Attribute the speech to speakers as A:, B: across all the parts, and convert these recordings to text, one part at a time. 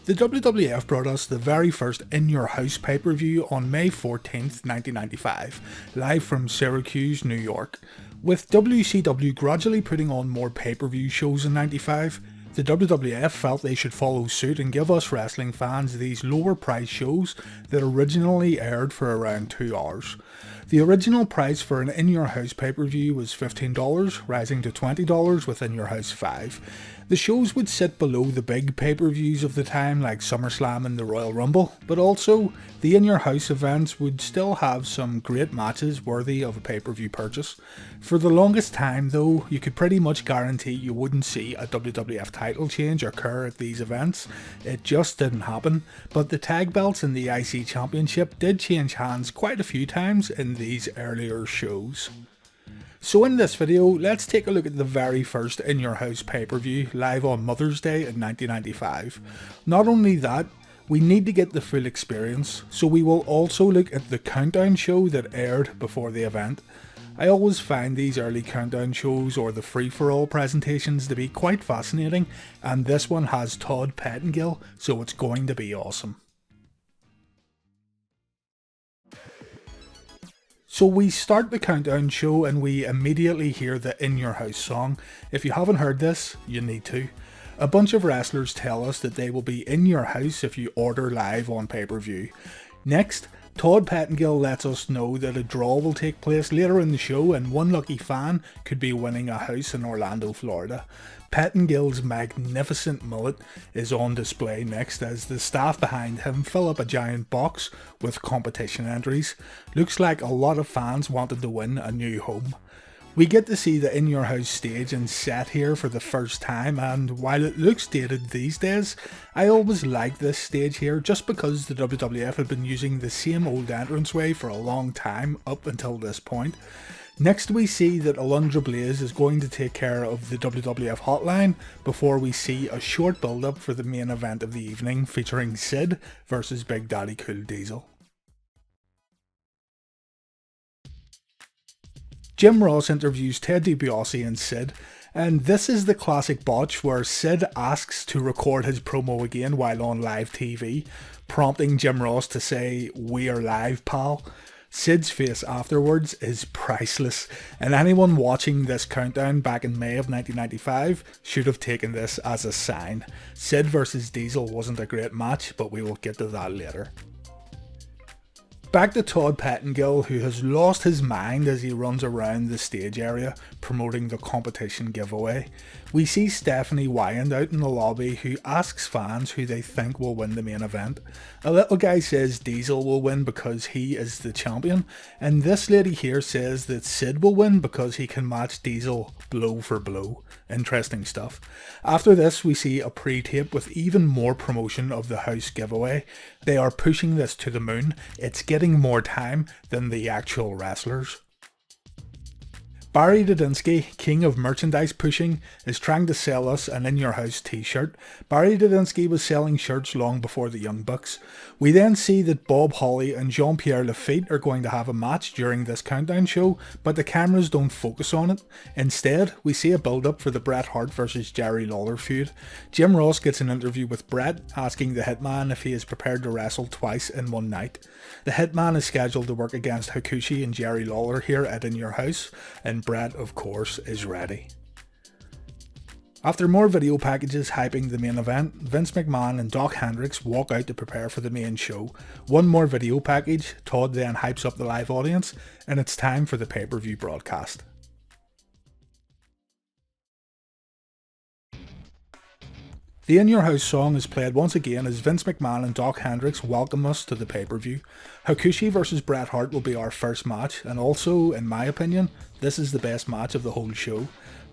A: The WWF brought us the very first In Your House pay-per-view on May 14th, 1995, live from Syracuse, New York. With WCW gradually putting on more pay-per-view shows in 95, the WWF felt they should follow suit and give us wrestling fans these lower price shows that originally aired for around 2 hours. The original price for an In Your House pay-per-view was $15, rising to $20 with In Your House 5. The shows would sit below the big pay-per-views of the time like SummerSlam and the Royal Rumble, but also the In Your House events would still have some great matches worthy of a pay-per-view purchase. For the longest time though, you could pretty much guarantee you wouldn't see a WWF title change occur at these events. It just didn't happen, but the tag belts and the IC Championship did change hands quite a few times in these earlier shows. So in this video, let's take a look at the very first In Your House pay-per-view live on Mother's Day in 1995. Not only that, we need to get the full experience, so we will also look at the countdown show that aired before the event. I always find these early countdown shows or the free-for-all presentations to be quite fascinating, and this one has Todd Pettiengill, so it's going to be awesome. So we start the countdown show and we immediately hear the In Your House song. If you haven't heard this, you need to. A bunch of wrestlers tell us that they will be in your house if you order live on pay-per-view. Next, Todd Pettiengill lets us know that a draw will take place later in the show and one lucky fan could be winning a house in Orlando, Florida. Pettingill's magnificent mullet is on display next as the staff behind him fill up a giant box with competition entries. Looks like a lot of fans wanted to win a new home. We get to see the In Your House stage and set here for the first time, and while it looks dated these days, I always liked this stage here just because the WWF had been using the same old entranceway for a long time up until this point. Next we see that Alundra Blaze is going to take care of the WWF hotline before we see a short build up for the main event of the evening featuring Sid versus Big Daddy Cool Diesel. Jim Ross interviews Ted DiBiase and Sid, and this is the classic botch where Sid asks to record his promo again while on live TV, prompting Jim Ross to say, "We are live, pal." Sid's face afterwards is priceless, and anyone watching this countdown back in May of 1995 should have taken this as a sign. Sid versus Diesel wasn't a great match, but we will get to that later. Back to Todd Pettiengill, who has lost his mind as he runs around the stage area promoting the competition giveaway. We see Stephanie Wiand out in the lobby who asks fans who they think will win the main event. A little guy says Diesel will win because he is the champion, and this lady here says that Sid will win because he can match Diesel blow for blow. Interesting stuff. After this we see a pre-tape with even more promotion of the house giveaway. They are pushing this to the moon. It's getting more time than the actual wrestlers. Barry Dudinsky, king of merchandise pushing, is trying to sell us an In Your House t-shirt. Barry Dudinsky was selling shirts long before the Young Bucks. We then see that Bob Holly and Jean-Pierre Lafitte are going to have a match during this countdown show, but the cameras don't focus on it. Instead, we see a build-up for the Bret Hart versus Jerry Lawler feud. Jim Ross gets an interview with Bret, asking the Hitman if he is prepared to wrestle twice in one night. The Hitman is scheduled to work against Hakushi and Jerry Lawler here at In Your House, and Bret, of course, is ready. After more video packages hyping the main event, Vince McMahon and Doc Hendrix walk out to prepare for the main show. One more video package, Todd then hypes up the live audience, and it's time for the pay-per-view broadcast. The In Your House song is played once again as Vince McMahon and Doc Hendrix welcome us to the pay-per-view. Hakushi vs Bret Hart will be our first match, and also, in my opinion, this is the best match of the whole show.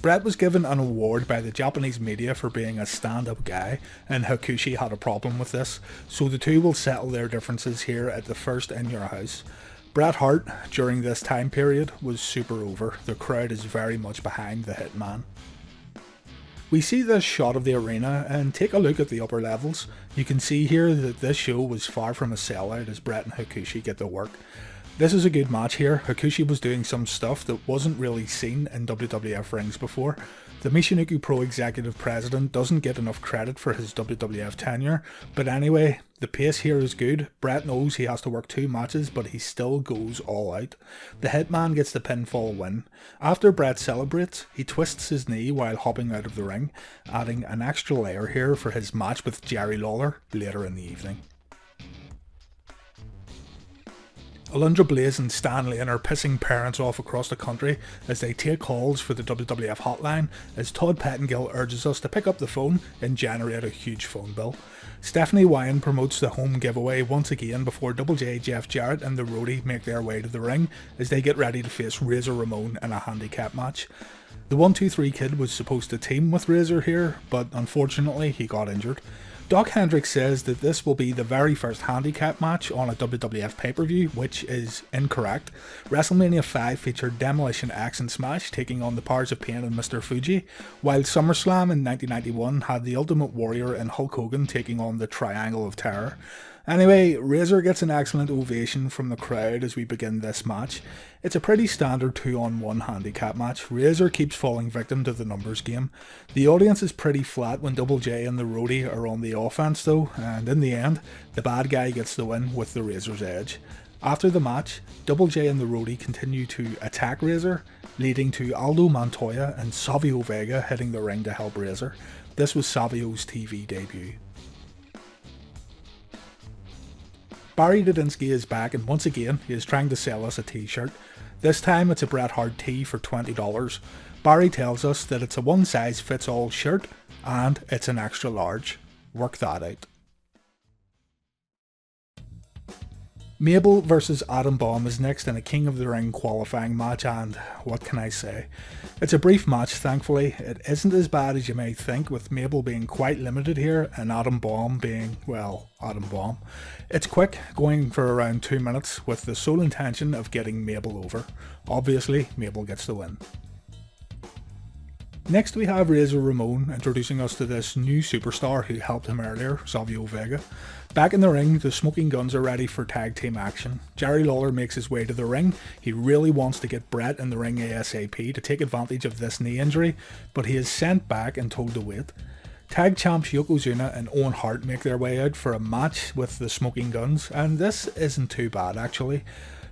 A: Bret was given an award by the Japanese media for being a stand-up guy, and Hakushi had a problem with this, so the two will settle their differences here at the first In Your House. Bret Hart, during this time period, was super over. The crowd is very much behind the Hitman. We see this shot of the arena and take a look at the upper levels. You can see here that this show was far from a sellout as Bret and Hakushi get to work. This is a good match here. Hakushi was doing some stuff that wasn't really seen in WWF rings before. The Michinoku Pro Executive President doesn't get enough credit for his WWF tenure, but anyway, the pace here is good. Bret knows he has to work 2 matches, but he still goes all out. The Hitman gets the pinfall win. After Bret celebrates, he twists his knee while hopping out of the ring, adding an extra layer here for his match with Jerry Lawler later in the evening. Alundra Blaze and Stan Lane are pissing parents off across the country as they take calls for the WWF hotline, as Todd Pettiengill urges us to pick up the phone and generate a huge phone bill. Stephanie Wiand promotes the home giveaway once again before Double J, Jeff Jarrett and the Roadie make their way to the ring as they get ready to face Razor Ramon in a handicap match. The 1-2-3 Kid was supposed to team with Razor here, but unfortunately he got injured. Doc Hendricks says that this will be the very first handicap match on a WWF pay-per-view, which is incorrect. WrestleMania 5 featured Demolition Axe and Smash taking on the Powers of Pain and Mr. Fuji, while SummerSlam in 1991 had the Ultimate Warrior and Hulk Hogan taking on the Triangle of Terror. Anyway, Razor gets an excellent ovation from the crowd as we begin this match. It's a pretty standard 2-on-1 handicap match. Razor keeps falling victim to the numbers game. The audience is pretty flat when Double J and the Roadie are on the offense though, and in the end, the bad guy gets the win with the Razor's edge. After the match, Double J and the Roadie continue to attack Razor, leading to Aldo Montoya and Savio Vega hitting the ring to help Razor. This was Savio's TV debut. Barry Dudinsky is back, and once again he is trying to sell us a t-shirt. This time it's a Bret Hart tee for $20. Barry tells us that it's a one-size-fits-all shirt and it's an extra large. Work that out. Mabel vs Adam Bomb is next in a King of the Ring qualifying match, and what can I say? It's a brief match, thankfully. It isn't as bad as you may think, with Mabel being quite limited here and Adam Bomb being, well, Adam Bomb. It's quick, going for around 2 minutes with the sole intention of getting Mabel over. Obviously, Mabel gets the win. Next we have Razor Ramon introducing us to this new superstar who helped him earlier, Savio Vega. Back in the ring, the Smoking Guns are ready for tag team action. Jerry Lawler makes his way to the ring. He really wants to get Bret in the ring ASAP to take advantage of this knee injury, but he is sent back and told to wait. Tag champs Yokozuna and Owen Hart make their way out for a match with the Smoking Guns, and this isn't too bad actually.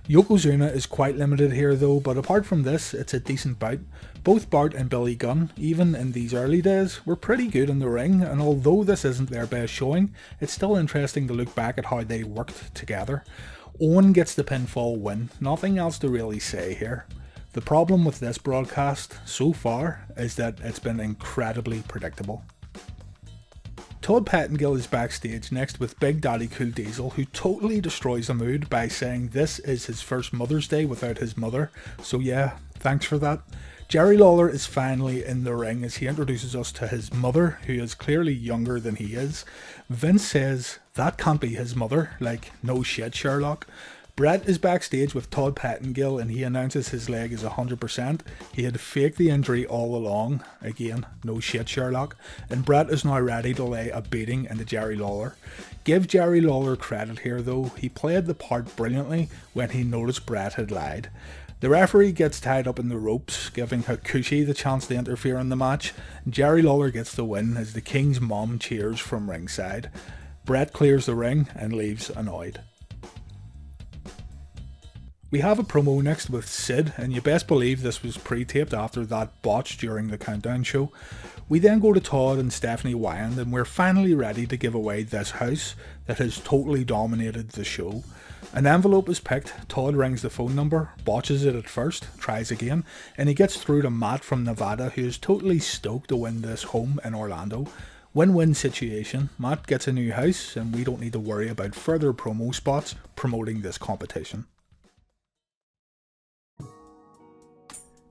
A: Yokozuna is quite limited here though, but apart from this, it's a decent bout. Both Bart and Billy Gunn, even in these early days, were pretty good in the ring, and although this isn't their best showing, it's still interesting to look back at how they worked together. Owen gets the pinfall win, nothing else to really say here. The problem with this broadcast, so far, is that it's been incredibly predictable. Todd Pettiengill is backstage next with Big Daddy Cool Diesel, who totally destroys the mood by saying this is his first Mother's Day without his mother, so yeah, thanks for that. Jerry Lawler is finally in the ring as he introduces us to his mother, who is clearly younger than he is. Vince says, that can't be his mother, like, no shit Sherlock. Bret is backstage with Todd Pettiengill and he announces his leg is 100%. He had faked the injury all along. Again, no shit Sherlock. And Bret is now ready to lay a beating into Jerry Lawler. Give Jerry Lawler credit here though, he played the part brilliantly when he noticed Bret had lied. The referee gets tied up in the ropes, giving Hakushi the chance to interfere in the match. Jerry Lawler gets the win as the King's mom cheers from ringside. Bret clears the ring and leaves annoyed. We have a promo next with Sid, and you best believe this was pre-taped after that botch during the countdown show. We then go to Todd and Stephanie Wiand, and we're finally ready to give away this house that has totally dominated the show. An envelope is picked, Todd rings the phone number, botches it at first, tries again, and he gets through to Matt from Nevada, who is totally stoked to win this home in Orlando. Win-win situation, Matt gets a new house, and we don't need to worry about further promo spots promoting this competition.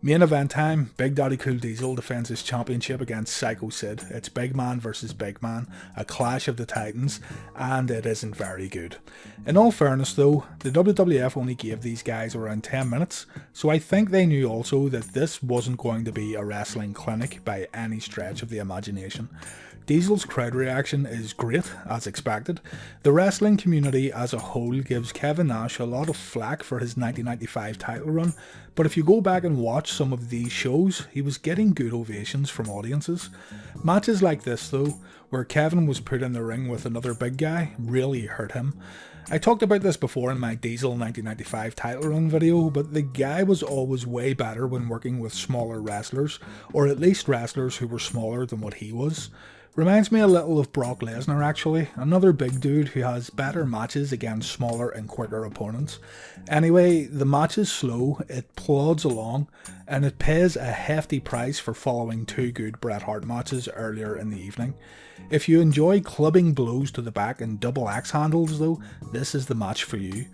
A: Main event time, Big Daddy Cool Diesel defends his championship against Psycho Sid. It's Big Man versus Big Man, a clash of the titans, and it isn't very good. In all fairness though, the WWF only gave these guys around 10 minutes, so I think they knew also that this wasn't going to be a wrestling clinic by any stretch of the imagination. Diesel's crowd reaction is great, as expected. The wrestling community as a whole gives Kevin Nash a lot of flack for his 1995 title run, but if you go back and watch some of these shows, he was getting good ovations from audiences. Matches like this though, where Kevin was put in the ring with another big guy, really hurt him. I talked about this before in my Diesel 1995 title run video, but the guy was always way better when working with smaller wrestlers, or at least wrestlers who were smaller than what he was. Reminds me a little of Brock Lesnar actually, another big dude who has better matches against smaller and quicker opponents. Anyway, the match is slow, it plods along, and it pays a hefty price for following two good Bret Hart matches earlier in the evening. If you enjoy clubbing blows to the back and double axe handles though, this is the match for you.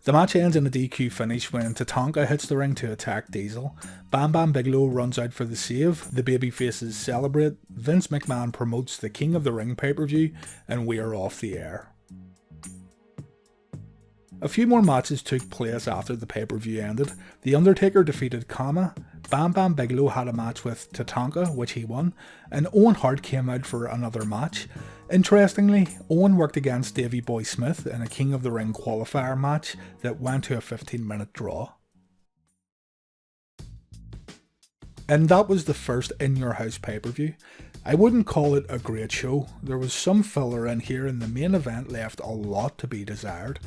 A: The match ends in a DQ finish when Tatanka hits the ring to attack Diesel. Bam Bam Bigelow runs out for the save, the babyfaces celebrate, Vince McMahon promotes the King of the Ring pay-per-view, and we are off the air. A few more matches took place after the pay-per-view ended. The Undertaker defeated Kama, Bam Bam Bigelow had a match with Tatanka, which he won, and Owen Hart came out for another match. Interestingly, Owen worked against Davey Boy Smith in a King of the Ring qualifier match that went to a 15-minute draw. And that was the first In Your House pay-per-view. I wouldn't call it a great show. There was some filler in here and the main event left a lot to be desired.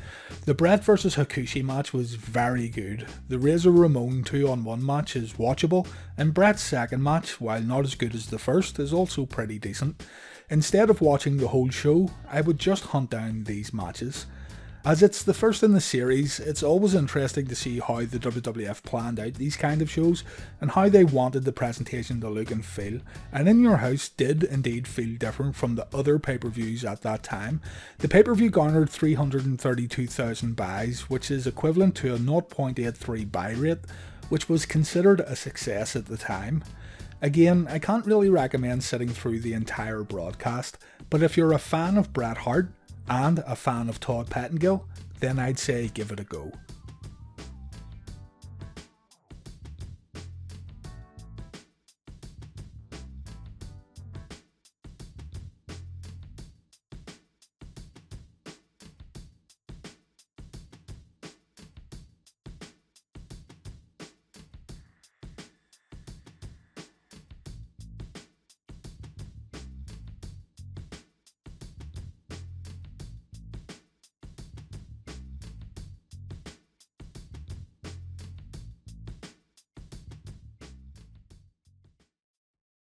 A: The Bret vs Hakushi match was very good. The Razor Ramon 2-on-1 match is watchable, and Bret's second match, while not as good as the first, is also pretty decent. Instead of watching the whole show, I would just hunt down these matches. As it's the first in the series, it's always interesting to see how the WWF planned out these kind of shows and how they wanted the presentation to look and feel, and In Your House did indeed feel different from the other pay-per-views at that time. The pay-per-view garnered 332,000 buys, which is equivalent to a 0.83 buy rate, which was considered a success at the time. Again, I can't really recommend sitting through the entire broadcast, but if you're a fan of Bret Hart, and a fan of Todd Pettiengill, then I'd say give it a go.